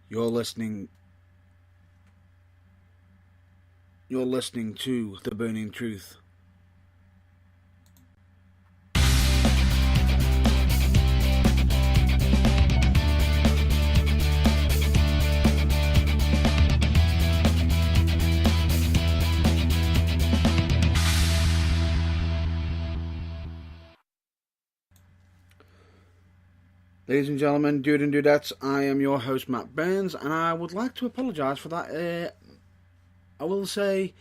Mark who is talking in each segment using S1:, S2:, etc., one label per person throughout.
S1: You're listening. You're listening to The Burning Truth. Ladies and gentlemen, dude and dudettes, I am your host Matt Burns, and I would like to apologise for that. I will say,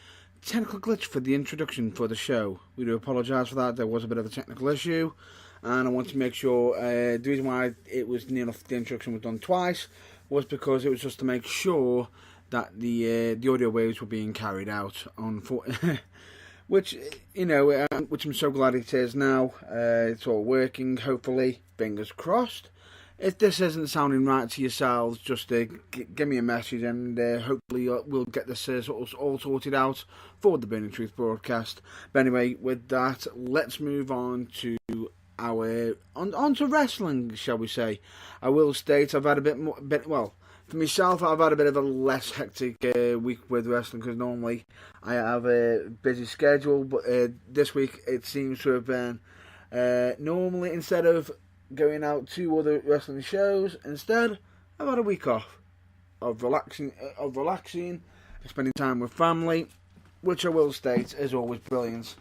S1: technical glitch for the introduction for the show. We do apologise for that. There was a bit of a technical issue, and I want to make sure the reason why it was near enough the introduction was done twice was because it was just to make sure that the audio waves were being carried out on. Which, which I'm so glad it is now. It's all working, hopefully. Fingers crossed. If this isn't sounding right to yourselves, just give me a message and hopefully we'll get this all sorted out for the Burning Truth broadcast. But anyway, with that, let's move on to onto wrestling, shall we say. I will state I've had for myself, I've had a bit of a less hectic week with wrestling because normally I have a busy schedule, but this week it seems to have been normally instead of going out to other wrestling shows, instead I've had a week off of relaxing, spending time with family, which I will state is always brilliant,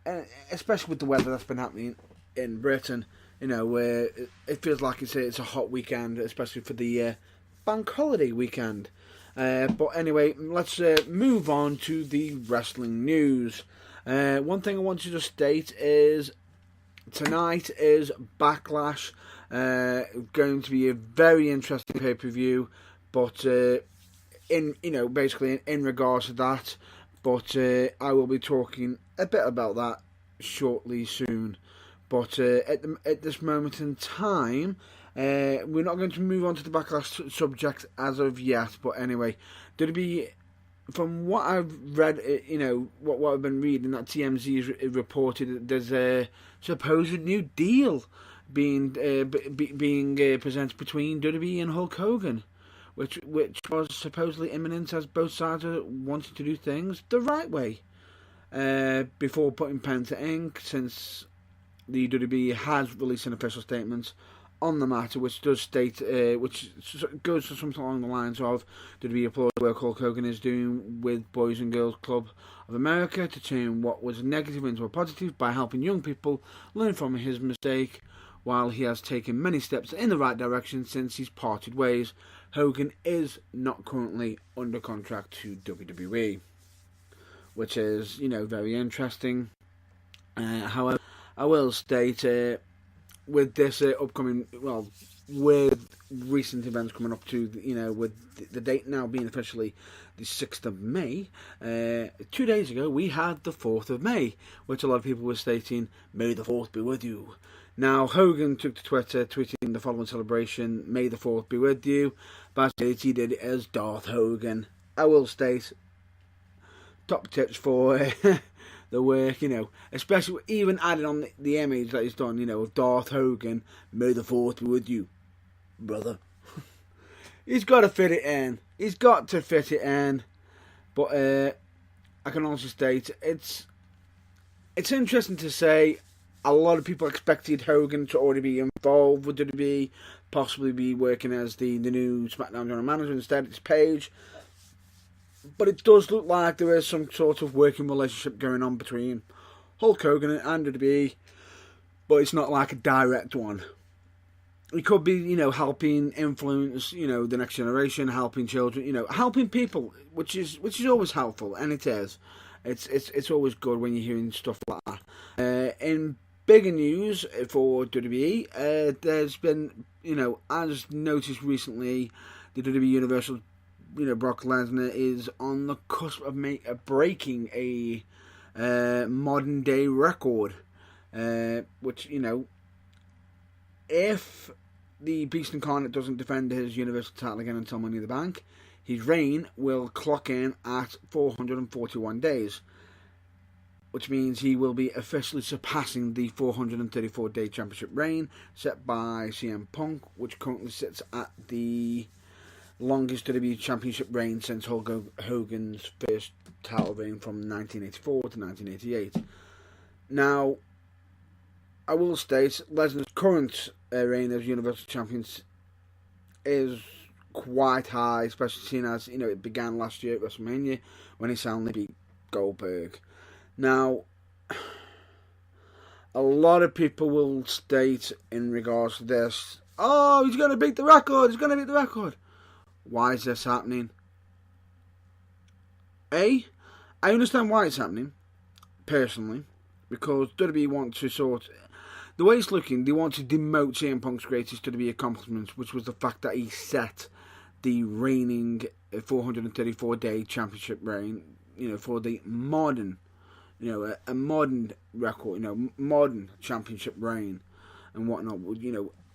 S1: and especially with the weather that's been happening in Britain. Where it feels like it's a hot weekend, especially for the bank holiday weekend. But anyway, let's move on to the wrestling news. One thing I want to just state is tonight is Backlash. Going to be a very interesting pay-per-view, but basically in regards to that, but I will be talking a bit about that shortly soon. But at this moment in time, we're not going to move on to the Backlash subject as of yet. But anyway, from what I've read, what I've been reading, that TMZ has reported there's a supposed new deal being presented between WWE and Hulk Hogan, which was supposedly imminent, as both sides are wanting to do things the right way before putting pen to ink, since the WWE has released an official statement on the matter, which does state, which goes to something along the lines of, WWE applaud the work Hulk Hogan is doing with Boys and Girls Club of America to turn what was negative into a positive by helping young people learn from his mistake. While he has taken many steps in the right direction since he's parted ways, Hogan is not currently under contract to WWE, which is, very interesting. However, I will state, with this upcoming, with recent events coming up to, with the date now being officially the 6th of May, 2 days ago we had the 4th of May, which a lot of people were stating, "May the 4th be with you." Now, Hogan took to Twitter, tweeting the following celebration, "May the 4th be with you," but he did it as Darth Hogan. I will state, top tips for the work, especially even adding on the image that he's done, of Darth Hogan, "May the 4th be with you, brother." He's got to fit it in. He's got to fit it in. But I can also state, it's interesting to say, a lot of people expected Hogan to already be involved with WWE, possibly be working as the new SmackDown General Manager. Instead, it's Paige. But it does look like there is some sort of working relationship going on between Hulk Hogan and WWE, but it's not like a direct one. It could be, helping influence, the next generation, helping children, helping people, which is always helpful, and it is. It's always good when you're hearing stuff like that. In bigger news for WWE, there's been, as noticed recently, the WWE Universal, Brock Lesnar is on the cusp of breaking a modern day record, which, if the Beast Incarnate doesn't defend his Universal title again until Money in the Bank, his reign will clock in at 441 days, which means he will be officially surpassing the 434-day championship reign set by CM Punk, which currently sits at the longest WWE Championship reign since Hogan's first title reign from 1984 to 1988. Now, I will state Lesnar's current reign as Universal Champion is quite high, especially seeing as it began last year at WrestleMania when he soundly beat Goldberg. Now, a lot of people will state in regards to this, oh, he's going to beat the record, he's going to beat the record. Why is this happening? I understand why it's happening, personally, because WWE want to the way it's looking, they want to demote CM Punk's greatest WWE accomplishments, which was the fact that he set the reigning 434-day championship reign, for the modern, a modern record, modern championship reign and whatnot,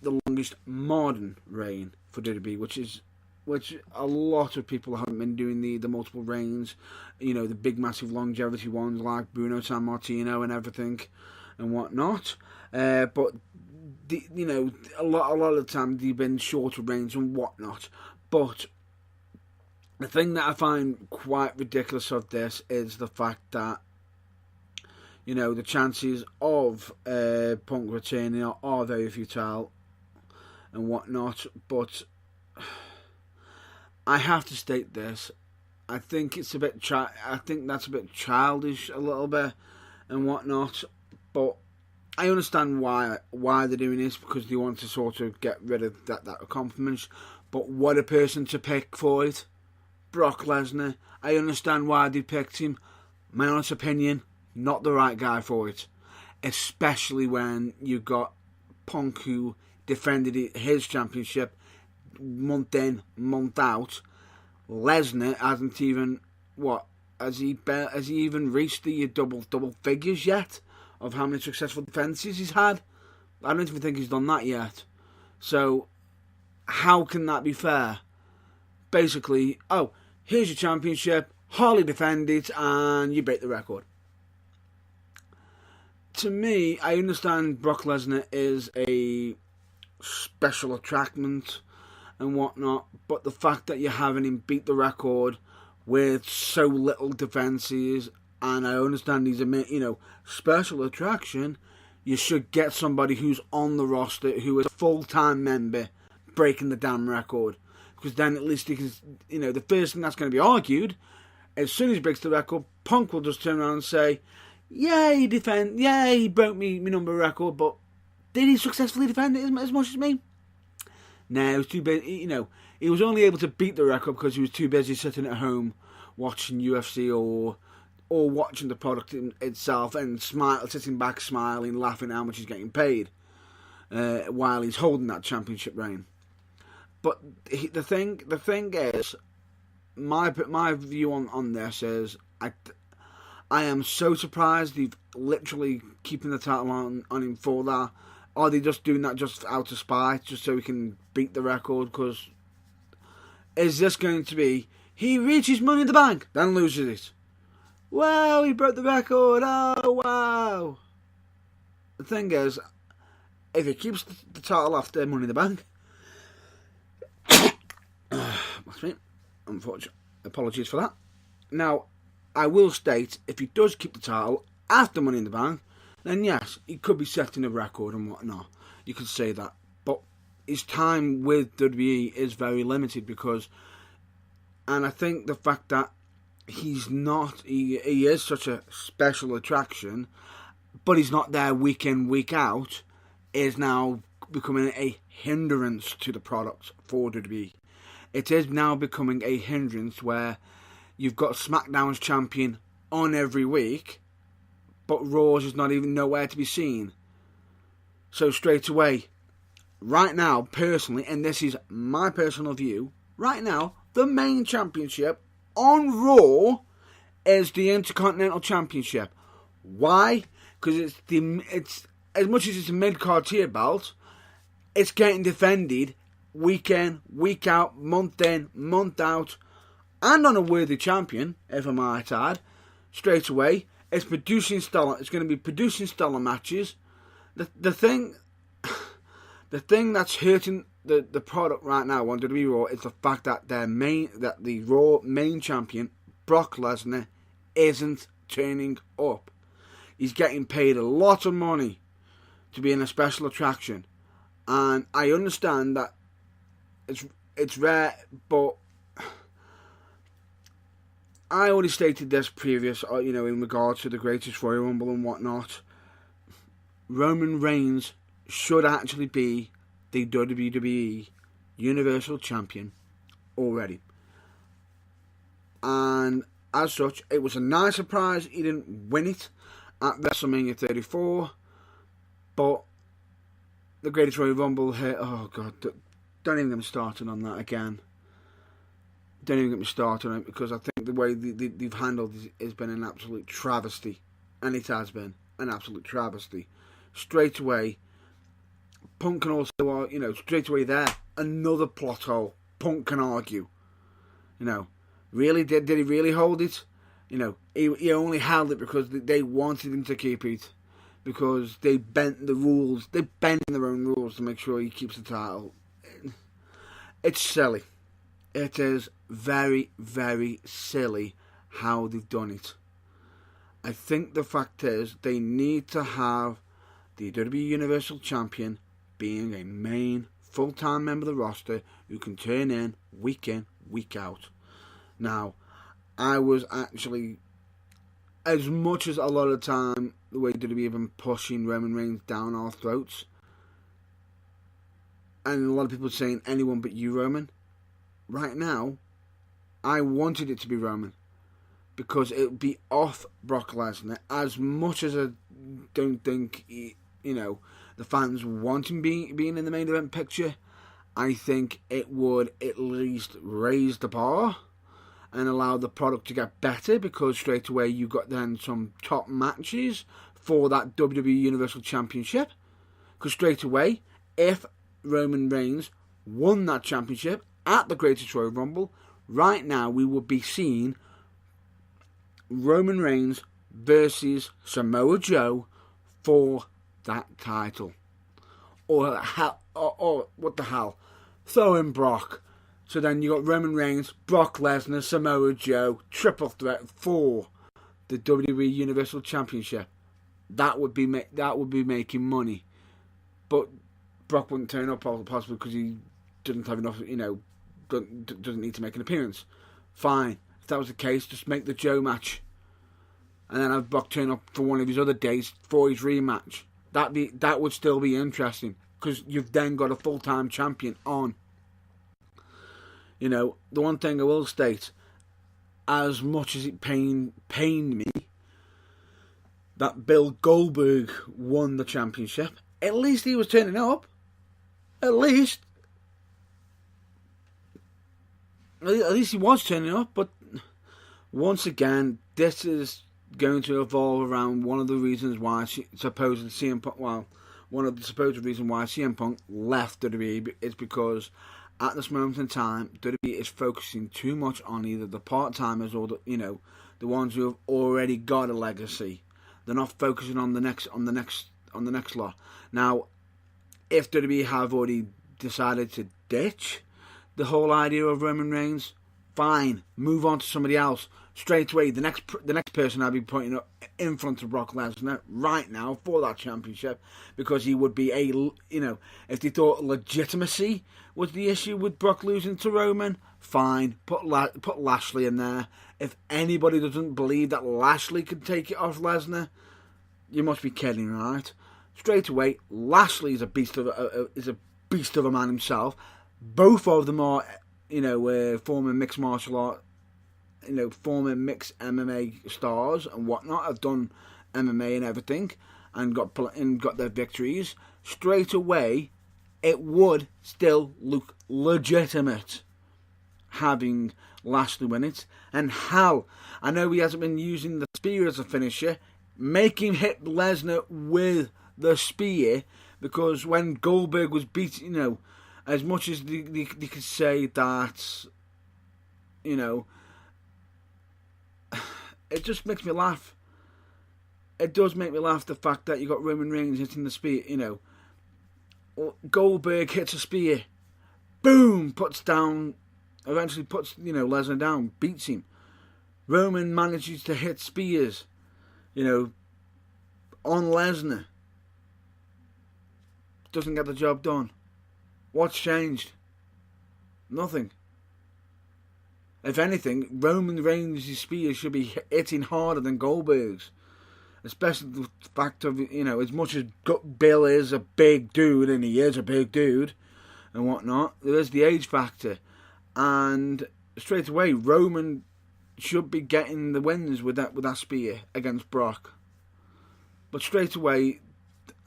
S1: the longest modern reign for WWE, which a lot of people haven't been doing the multiple reigns, the big massive longevity ones like Bruno Sammartino and everything and whatnot. But a lot of the time they've been shorter reigns and whatnot. But the thing that I find quite ridiculous of this is the fact that the chances of Punk returning are very futile and whatnot. But I have to state this. I think it's I think that's a bit childish, a little bit, and whatnot. But I understand why they're doing this, because they want to sort of get rid of that accomplishment. But what a person to pick for it, Brock Lesnar. I understand why they picked him. My honest opinion, not the right guy for it, especially when you got Punk, who defended his championship month in, month out. Lesnar hasn't even has he even reached the double figures yet of how many successful defenses he's had? I don't even think he's done that yet. So how can that be fair? Basically, oh, here's your championship, hardly defend it, and you break the record. To me, I understand Brock Lesnar is a special attraction and whatnot, but the fact that you're having him beat the record with so little defenses, and I understand he's a special attraction, you should get somebody who's on the roster, who is a full-time member, breaking the damn record, because then at least he can, the first thing that's going to be argued, as soon as he breaks the record, Punk will just turn around and say, yeah, he broke me number record, but did he successfully defend it as much as me? No, he was too busy. He was only able to beat the record because he was too busy sitting at home watching UFC or watching the product itself and sitting back, smiling, laughing at how much he's getting paid while he's holding that championship reign. But the thing is, my view on this is, I am so surprised they've literally keeping the title on him for that. Are they just doing that just out of spite, just so he can beat the record? Because is this going to be, he reaches Money in the Bank, then loses it? Wow, he broke the record, oh wow. The thing is, if he keeps the title after Money in the Bank, that's me, unfortunately, apologies for that. Now, I will state, if he does keep the title after Money in the Bank, then yes, he could be setting a record and whatnot. You could say that. But his time with WWE is very limited because, and I think the fact that he is such a special attraction, but he's not there week in, week out, is now becoming a hindrance to the product for WWE. It is now becoming a hindrance where you've got SmackDown's champion on every week, but Raw's is not even nowhere to be seen. So straight away, right now, personally, and this is my personal view, right now, the main championship on Raw is the Intercontinental Championship. Why? Because it's as much as it's a mid-card tier belt, it's getting defended week in, week out, month in, month out, and on a worthy champion, if I might add, straight away. It's producing stellar. It's going to be producing stellar matches. The thing that's hurting the product right now on WWE Raw is the fact that the Raw main champion Brock Lesnar isn't turning up. He's getting paid a lot of money to be in a special attraction, and I understand that it's rare, but I already stated this previous, in regards to the Greatest Royal Rumble and whatnot. Roman Reigns should actually be the WWE Universal Champion already. And as such, it was a nice surprise he didn't win it at WrestleMania 34. But the Greatest Royal Rumble hit. Oh God, don't even get me started on that again. Don't even get me started on it, because I think the way they've handled it has been an absolute travesty. And it has been an absolute travesty. Straight away, Punk can also, straight away there, another plot hole. Punk can argue. Really, did he really hold it? He only held it because they wanted him to keep it. Because they bent the rules. They bend their own rules to make sure he keeps the title. It's silly. It is very, very silly how they've done it. I think the fact is they need to have the WWE Universal Champion being a main full-time member of the roster who can turn in, week out. Now, I was actually, as much as a lot of the time, the way WWE have been pushing Roman Reigns down our throats, and a lot of people saying anyone but you, Roman. Right now, I wanted it to be Roman, because it would be off Brock Lesnar. As much as I don't think, the fans want him being in the main event picture, I think it would at least raise the bar and allow the product to get better, because straight away you got then some top matches for that WWE Universal Championship. Because straight away, if Roman Reigns won that championship at the Greatest Royal Rumble, right now we would be seeing Roman Reigns versus Samoa Joe for that title. Or what the hell? Throw in Brock. So then you got Roman Reigns, Brock Lesnar, Samoa Joe, triple threat for the WWE Universal Championship. That would be making money. But Brock wouldn't turn up, possibly because he doesn't have enough, doesn't need to make an appearance. Fine. If that was the case, just make the Joe match. And then have Brock turn up for one of his other days for his rematch. That would still be interesting, because you've then got a full-time champion on. The one thing I will state, as much as it pained me that Bill Goldberg won the championship, at least he was turning up. At least he was turning up. But once again, this is going to evolve around one of the reasons why CM Punk left WWE is because at this moment in time, WWE is focusing too much on either the part-timers or the ones who have already got a legacy. They're not focusing on the next lot. Now, if WWE have already decided to ditch the whole idea of Roman Reigns, fine, move on to somebody else. Straight away, the next person I'd be putting up in front of Brock Lesnar right now for that championship, because he would be if they thought legitimacy was the issue with Brock losing to Roman, fine, put Lashley in there. If anybody doesn't believe that Lashley could take it off Lesnar, you must be kidding, right? Straight away, Lashley is a beast of a man himself. Both of them are, former mixed martial art, former mixed MMA stars and whatnot, have done MMA and everything, and got their victories. Straight away, it would still look legitimate having Lashley win it. And how? I know he hasn't been using the spear as a finisher. Make him hit Lesnar with the spear, because when Goldberg was beat, as much as they could say that, it just makes me laugh. It does make me laugh, the fact that you got Roman Reigns hitting the spear, Goldberg hits a spear, boom, eventually puts, Lesnar down, beats him. Roman manages to hit spears, on Lesnar. Doesn't get the job done. What's changed? Nothing. If anything, Roman Reigns' spears should be hitting harder than Goldberg's. Especially the fact of, as much as Bill is a big dude, and he is a big dude, and whatnot, there is the age factor. And straight away, Roman should be getting the wins with that spear against Brock. But straight away,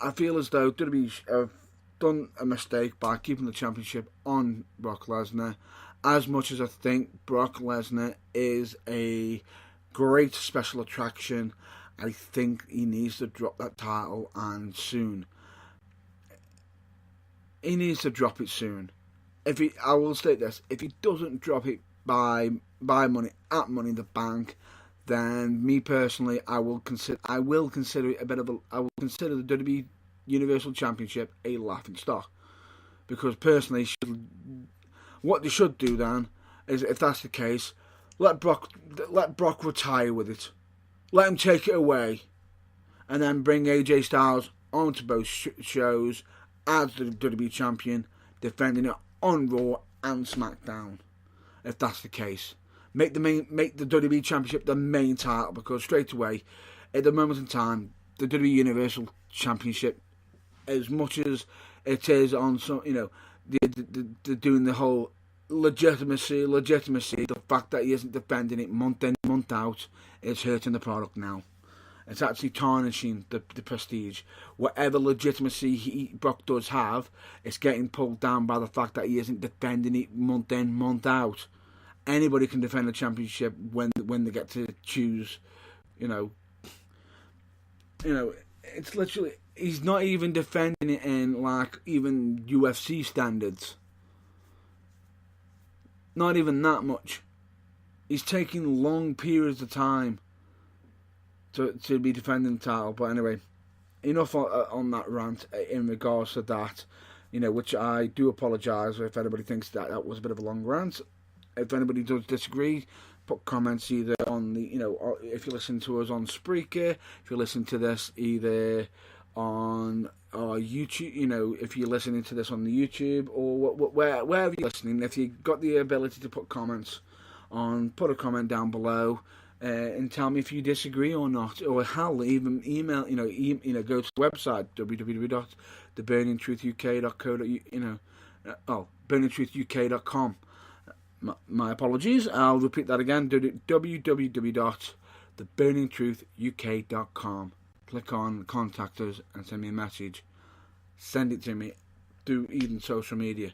S1: I feel as though WWE have done a mistake by keeping the championship on Brock Lesnar. As much as I think Brock Lesnar is a great special attraction, I think he needs to drop that title, and soon. He needs to drop it soon. I will state this: if he doesn't drop it by Money in the Bank, then me personally, I will consider it I will consider the WWE Universal Championship a laughing stock, because personally, what they should do then is, if that's the case, let Brock retire with it. Let him take it away, and then bring AJ Styles onto both shows as the WWE Champion, defending it on Raw and SmackDown. If that's the case, make the WWE Championship the main title, because straight away, at the moment in time, the WWE Universal Championship, as much as it is on some, they're doing the whole legitimacy, the fact that he isn't defending it month in, month out, is hurting the product now. It's actually tarnishing the prestige. Whatever legitimacy Brock does have, it's getting pulled down by the fact that he isn't defending it month in, month out. Anybody can defend the championship when they get to choose, it's literally, he's not even defending it in like even UFC standards. Not even that much. He's taking long periods of time to be defending the title. But anyway, enough on that rant in regards to that, which I do apologise if anybody thinks that was a bit of a long rant. If anybody does disagree, put comments either on the, if you listen to us on Spreaker, if you listen to this either on YouTube, if you're listening to this on the YouTube, or wherever you're listening, if you've got the ability to put comments on, put a comment down below, and tell me if you disagree or not, or hell, even email, go to the website www.theburningtruthuk.co.uk, burningtruthuk.com. My apologies, I'll repeat that again, www.theburningtruthuk.com. Click on Contact Us and send me a message. Send it to me through even social media.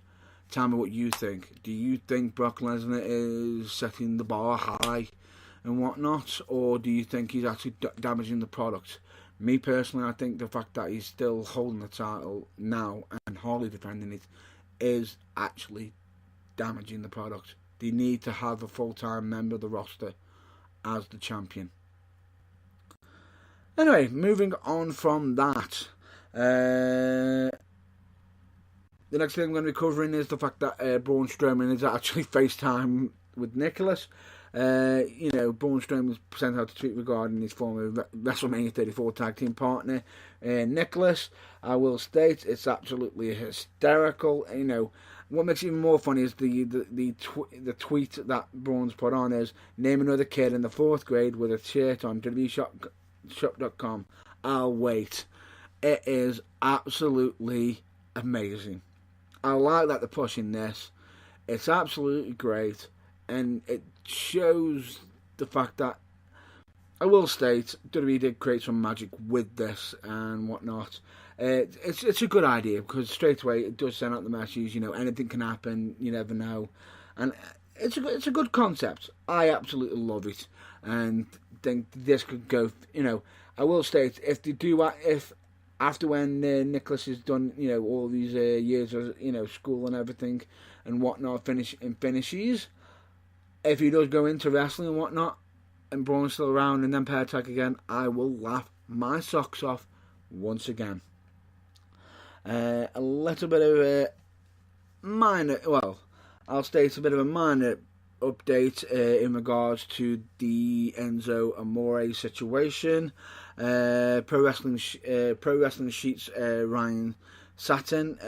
S1: Tell me what you think. Do you think Brock Lesnar is setting the bar high and whatnot, or do you think he's actually damaging the product? Me personally, I think the fact that he's still holding the title now and hardly defending it is actually damaging the product. They need to have a full-time member of the roster as the champion. Anyway, moving on from that, the next thing I'm going to be covering is the fact that Braun Strowman is actually FaceTime with Nicholas. Braun Strowman sent out a tweet regarding his former WrestleMania 34 tag team partner, Nicholas. I will state it's absolutely hysterical. What makes it even more funny is the tweet that Braun's put on is, name another kid in the 4th grade with a shirt on www.shop.com. I'll wait. It is absolutely amazing. I like that they're pushing this. It's absolutely great, and it shows the fact that, I will state, WWE did create some magic with this and whatnot. It's a good idea, because straight away it does send out the message, anything can happen, you never know, and it's a good concept. I absolutely love it, and think this could go, I will state, if after when Nicholas has done, all these years of, school and everything and whatnot, finishes, if he does go into wrestling and whatnot, and Braun's still around and then pair tag again, I will laugh my socks off once again. A little bit of I'll state a bit of a minor update in regards to the Enzo Amore situation. Pro Wrestling Sheet's Ryan Satin.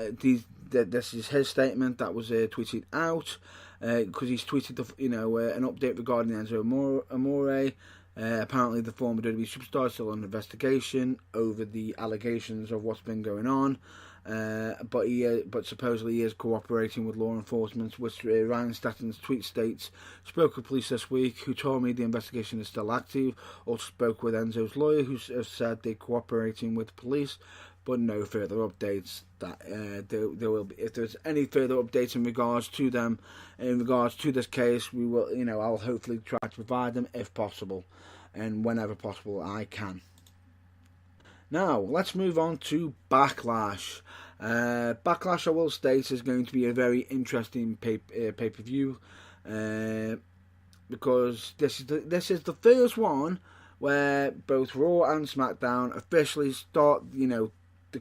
S1: This is his statement that was tweeted out because he's tweeted an update regarding Enzo Amore. Apparently, the former WWE superstar is still under investigation over the allegations of what's been going on. But supposedly he is cooperating with law enforcement, which Ryan Statton's tweet states. Spoke with police this week, who told me the investigation is still active. Also spoke with Enzo's lawyer, who said they're cooperating with police, but no further updates. That there will be, if there's any further updates in regards to them, in regards to this case, we will, I'll hopefully try to provide them if possible, and whenever possible I can. Now, let's move on to Backlash. Backlash, I will state, is going to be a very interesting pay-per-view because this is the first one where both Raw and SmackDown officially start, the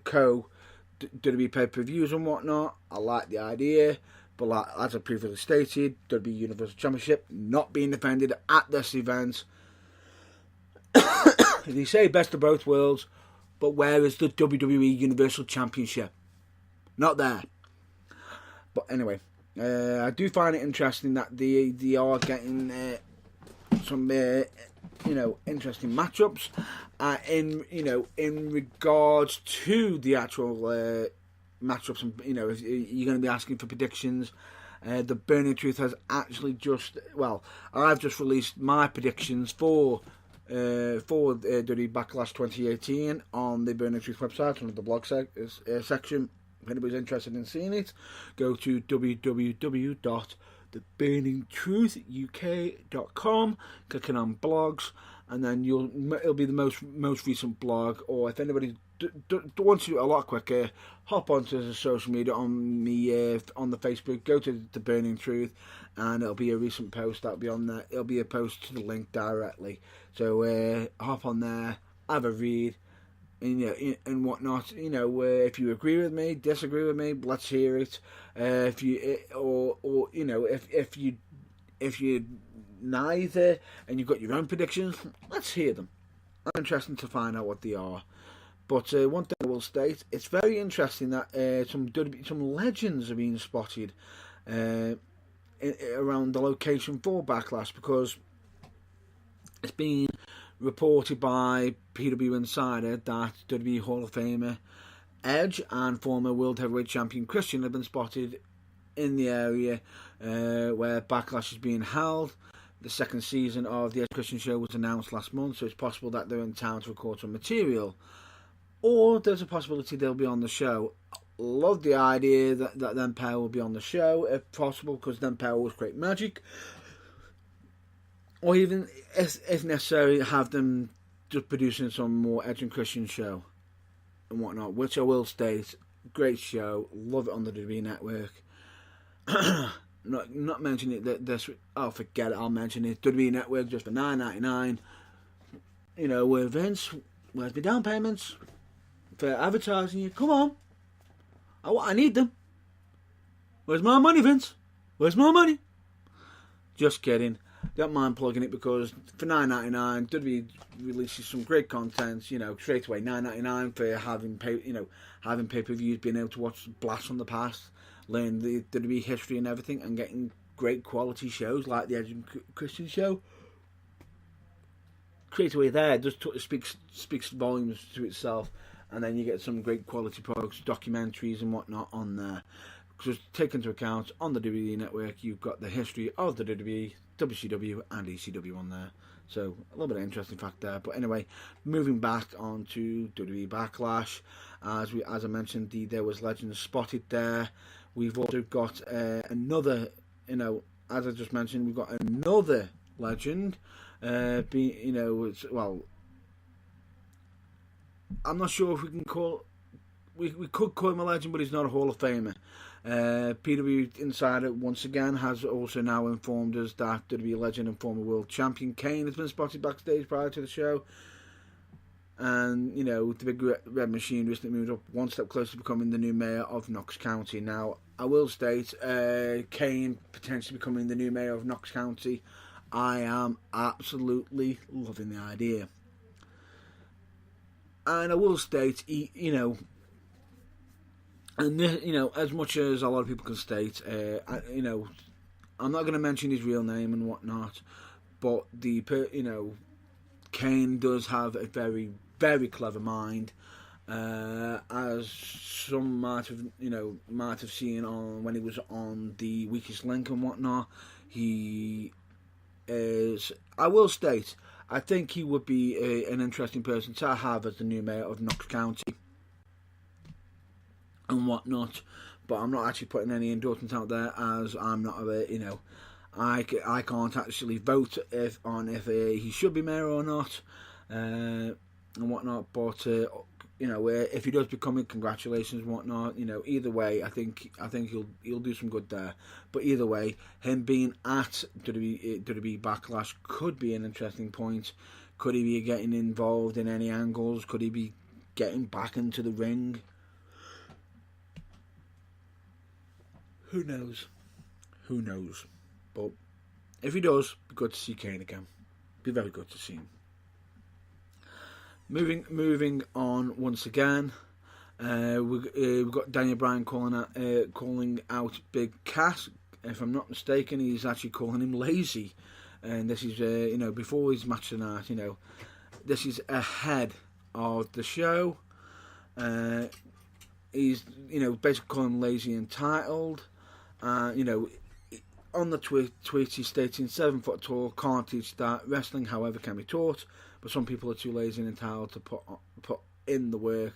S1: WWE pay-per-views and whatnot. I like the idea, but as I previously stated, WWE Universal Championship not being defended at this event. They say best of both worlds, but where is the WWE Universal Championship? Not there. But anyway, I do find it interesting that they are getting some interesting matchups in regards to the actual matchups. And if you're going to be asking for predictions, the Burning Truth has actually I've just released my predictions for WWE Backlash 2018 on the Burning Truth website under the blog section. If anybody's interested in seeing it, go to www.theburningtruthuk.com, clicking on blogs, and then it'll be the most recent blog. Or if anybody wants to do it a lot quicker, hop onto the social media on the Facebook, go to The Burning Truth, and it'll be a recent post that'll be on there. It'll be a post to the link directly. So hop on there, have a read, and whatnot. If you agree with me, disagree with me, let's hear it. If you neither and you've got your own predictions, let's hear them. I'm interested to find out what they are. But one thing I will state, it's very interesting that some legends are being spotted around the location for Backlash, because it's been reported by PW Insider that WWE Hall of Famer Edge and former World Heavyweight Champion Christian have been spotted in the area where Backlash is being held. The second season of the Edge Christian show was announced last month, so it's possible that they're in town to record some material, or there's a possibility they'll be on the show. Love the idea that them pair will be on the show if possible, because them pair always create magic. Or even, if necessary, have them just producing some more Edge and Christian show and whatnot, which I will state, great show, love it on the WWE Network. Not mentioning it this, forget it, I'll mention it. WWE Network just for $9.99. Where Vince, where's my down payments for advertising you? Come on, I need them. Where's my money, Vince? Where's my money? Just kidding. Don't mind plugging it, because for $9.99, WWE releases some great content. Straight away $9.99 for having pay-per-views, being able to watch Blast from the Past, learn the WWE history and everything, and getting great quality shows like the Edge and Christian show. Straight away there, just speaks volumes to itself, and then you get some great quality products, documentaries and whatnot on there. Because take into account, on the WWE Network, you've got the history of the WWE, WCW and ECW on there. So a little bit of interesting fact there. But anyway, moving back on to WWE Backlash, as I mentioned, there was legends spotted there. We've also got another, as I just mentioned, we've got another legend. I'm not sure if we can call. We could call him a legend, but he's not a Hall of Famer. PW Insider once again has also now informed us that WWE legend and former world champion Kane has been spotted backstage prior to the show. And, you know, the big red machine recently moved up one step closer to becoming the new mayor of Knox County. Now, I will state, Kane potentially becoming the new mayor of Knox County, I am absolutely loving the idea. And I will state, you know, and this, you know, as much as a lot of people can state, you know, I'm not going to mention his real name and whatnot, but you know, Kane does have a very, very clever mind, as some might have seen on when he was on the Weakest Link and whatnot. He is, I will state, I think he would be an interesting person to have as the new mayor of Knox County and whatnot. But I'm not actually putting any endorsement out there, as I'm not you know, I can't actually vote if he should be mayor or not, and whatnot. But you know, if he does become it, congratulations and whatnot. You know, either way, I think he'll do some good there. But either way, him being at WWE Backlash could be an interesting point. Could he be getting involved in any angles? Could he be getting back into the ring? Who knows? Who knows? But if he does, be good to see Kane again. Be very good to see him. Moving on once again. We've got Daniel Bryan calling out Big Cass. If I'm not mistaken, he's actually calling him lazy. And this is, you know, before his match tonight. You know, this is ahead of the show. He's, you know, basically calling him lazy and entitled. You know, on the tweet he's stating 7 foot tall, can't teach that. Wrestling, however, can be taught, but some people are too lazy and entitled to put in the work.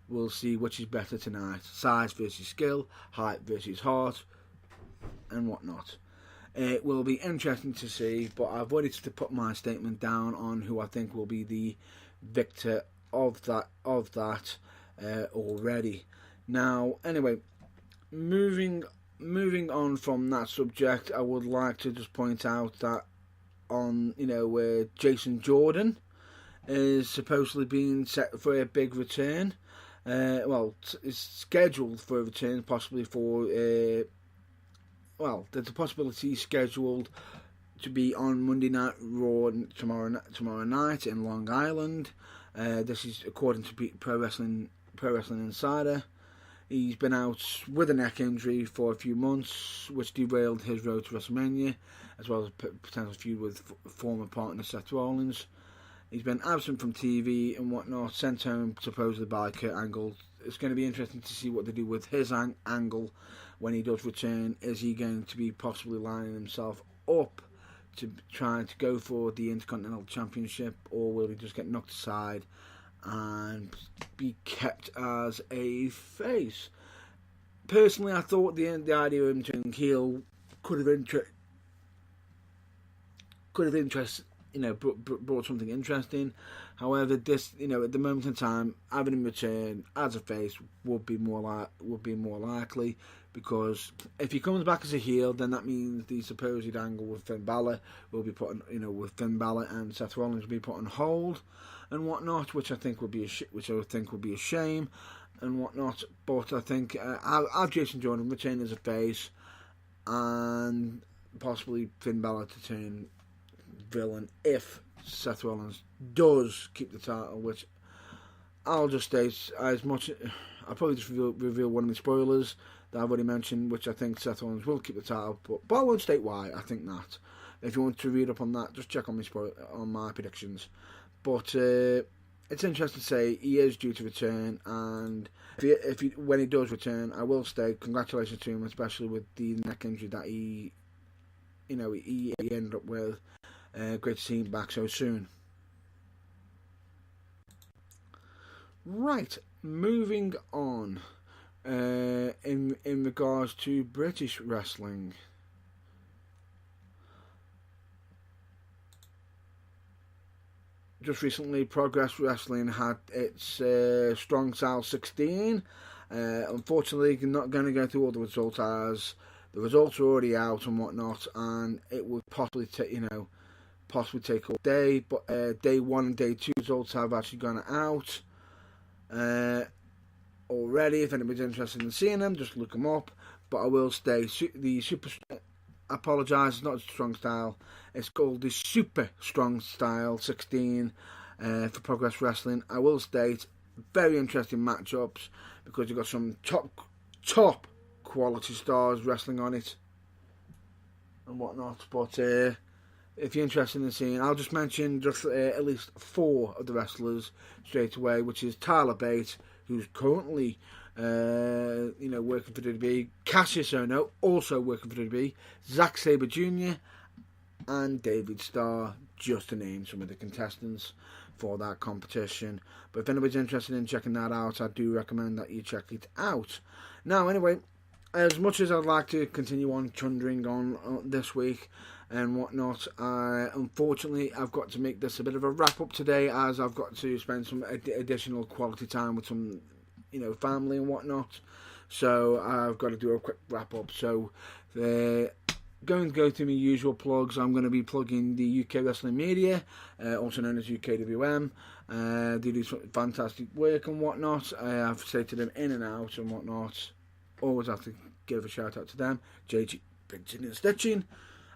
S1: We'll see which is better tonight. Size versus skill, height versus heart, and whatnot. It will be interesting to see, but I've already to put my statement down on who I think will be the victor of that already. Now, anyway, moving on from that subject, I would like to just point out that where Jason Jordan is supposedly being set for a big return. It's scheduled for a return, possibly for there's a possibility scheduled to be on Monday Night Raw tomorrow night in Long Island. This is according to Pro Wrestling Insider. He's been out with a neck injury for a few months, which derailed his road to WrestleMania, as well as potential feud with former partner Seth Rollins. He's been absent from TV and whatnot, sent home supposedly by Kurt Angle. It's going to be interesting to see what they do with his angle when he does return. Is he going to be possibly lining himself up to trying to go for the Intercontinental Championship, or will he just get knocked aside and be kept as a face? Personally, I thought the idea of him turning heel could have brought something interesting. However, this, at the moment in time, having him return as a face would be more likely, because if he comes back as a heel, then that means the supposed angle with Finn Balor will be put on, with Finn Balor and Seth Rollins will be put on hold and whatnot, which I think would be a shame and whatnot. But I think I'll have Jason Jordan retain as a face, and possibly Finn Balor to turn villain if Seth Rollins does keep the title, which I'll just state as much. I'll probably just reveal one of the spoilers that I've already mentioned, which I think Seth Rollins will keep the title, but I won't state why. I think that if you want to read up on that, just check on my predictions. But it's interesting to say he is due to return, and when he does return, I will state congratulations to him, especially with the neck injury that he ended up with. Great to see him back so soon. Right, moving on. In regards to British wrestling, just recently, Progress Wrestling had its Strong Style 16. Unfortunately, I'm not going to go through all the results, as the results are already out and whatnot, and it would possibly possibly take all day, but day 1 and day 2 results have actually gone out already. If anybody's interested in seeing them, just look them up. But I will stay the super. I apologise, it's not strong style. It's called the Super Strong Style 16 for Progress Wrestling. I will state very interesting matchups because you've got some top quality stars wrestling on it and whatnot. But if you're interested in seeing, I'll just mention just at least 4 of the wrestlers straight away, which is Tyler Bate, who's currently working for WWE, Cassius Ohno, also working for WWE, Zack Sabre Jr. and David Starr, just to name some of the contestants for that competition. But if anybody's interested in checking that out, I do recommend that you check it out. Now, anyway, as much as I'd like to continue on chundering on this week and whatnot, unfortunately I've got to make this a bit of a wrap up today, as I've got to spend some additional quality time with some family and whatnot. So I've got to do a quick wrap up. So going to go through my usual plugs. I'm going to be plugging the UK Wrestling Media, also known as UKWM. They do some fantastic work and whatnot. I've stated them in and out and whatnot. Always have to give a shout out to them. JG Printing and Stitching.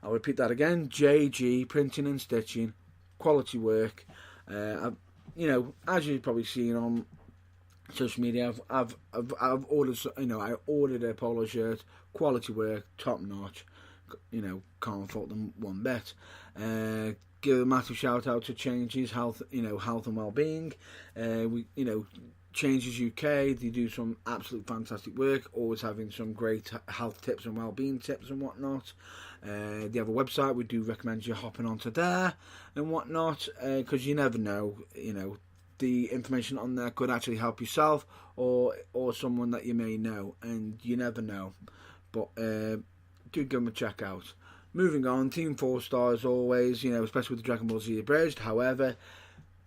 S1: I'll repeat that again. JG Printing and Stitching. Quality work. As you've probably seen on social media, I've ordered, I ordered a polo shirt, quality work, top notch, can't fault them one bit. Give a massive shout out to Changes Health, health and well-being. Changes UK, they do some absolute fantastic work, always having some great health tips and well-being tips and whatnot. They have a website, we do recommend you hopping onto there and whatnot, because you never know, the information on there could actually help yourself or someone that you may know, and you never know. But do give them a check out. Moving on, Team 4 Star as always, especially with the Dragon Ball Z Abridged. However,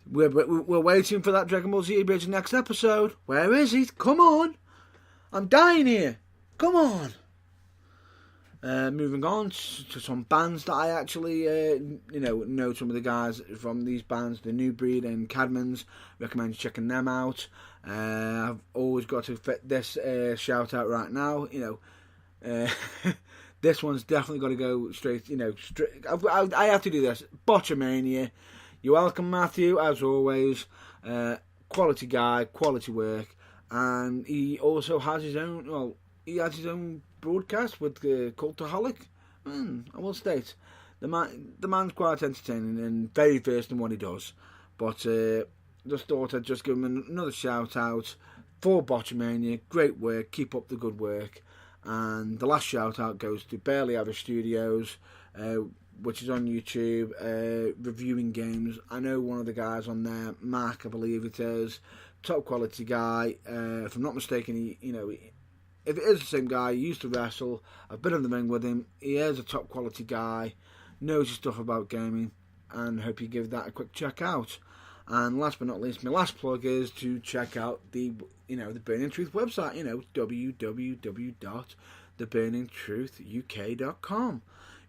S1: we're waiting for that Dragon Ball Z Abridged next episode. Where is it? Come on! I'm dying here! Come on! Moving on to some bands that I actually, know some of the guys from these bands, The New Breed and Cadmans. Recommend you checking them out. I've always got to fit this shout out right now. This one's definitely got to go straight. I have to do this. Botchamania. You're welcome, Matthew, as always. Quality guy, quality work, and he also has his own. Well, he has his own broadcast with Cultaholic. I will state the man's quite entertaining and very versed in what he does. But just thought I'd just give him another shout out for Botchamania. Great work, keep up the good work. And the last shout out goes to Barely Average Studios, which is on YouTube, reviewing games. I know one of the guys on there, Mark, I believe it is, top quality guy. If I'm not mistaken, if it is the same guy, he used to wrestle. I've been in the ring with him. He is a top quality guy, knows his stuff about gaming, and hope you give that a quick check out. And last but not least, my last plug is to check out the Burning Truth website, www.theburningtruthuk.com,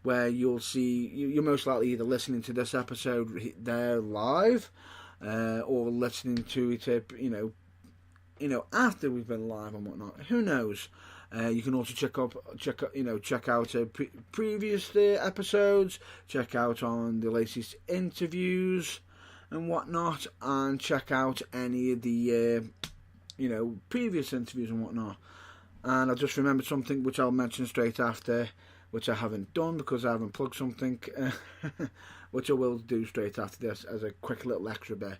S1: where you'll see, you're most likely either listening to this episode there live, or listening to it, after we've been live and whatnot. Who knows? You can also check out previous episodes, check out on the latest interviews and whatnot, and check out any of the previous interviews and whatnot. And I just remembered something which I'll mention straight after, which I haven't done because I haven't plugged something, which I will do straight after this as a quick little extra bit.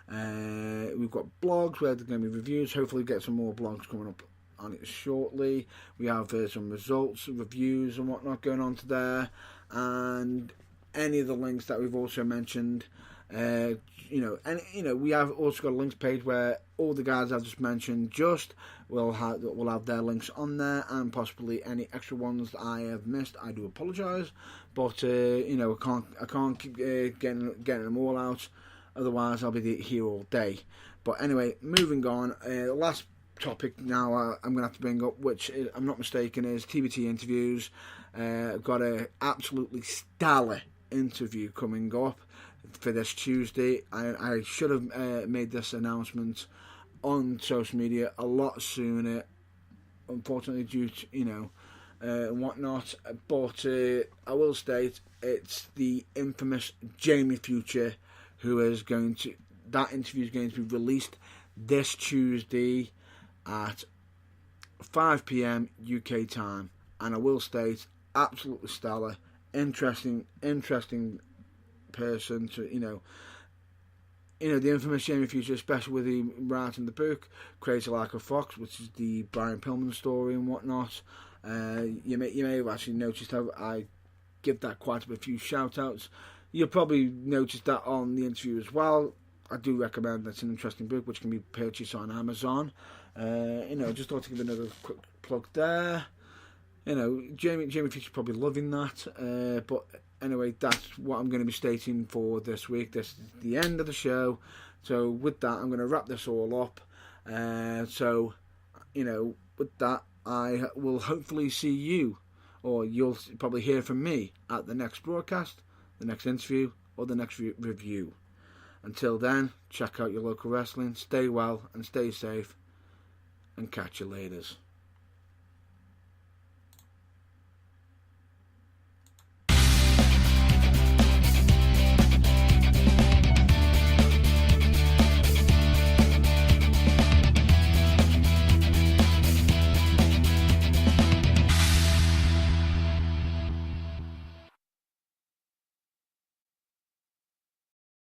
S1: We've got blogs where there's going to be reviews. Hopefully get some more blogs coming up on it shortly. We have some results, reviews and whatnot going on to there, and any of the links that we've also mentioned. We have also got a links page where all the guys I've just mentioned will have their links on there, and possibly any extra ones that I have missed. I do apologise, but I can't keep getting them all out. Otherwise, I'll be here all day. But anyway, moving on. Last topic now I'm going to have to bring up, which I'm not mistaken is TBT interviews. I've got a absolutely stellar interview coming up for this Tuesday. I should have made this announcement on social media a lot sooner, unfortunately due to and whatnot, but I will state it's the infamous Jamie Future who is going to, that interview is going to be released this Tuesday at 5 p.m. UK time, and I will state absolutely stellar, interesting person to the infamous Jamie Future, especially with him writing the book Crazy Like a Fox, which is the Brian Pillman story and whatnot. You may have actually noticed how I give that quite a few shout outs. You'll probably notice that on the interview as well. I do recommend that's an interesting book which can be purchased on Amazon. Just thought to give another quick plug there. Jamie Future's probably loving that. But anyway, that's what I'm going to be stating for this week. This is the end of the show. So with that, I'm going to wrap this all up. With that, I will hopefully see you, or you'll probably hear from me at the next broadcast, the next interview, or the next review. Until then, check out your local wrestling, stay well and stay safe, and catch you laters.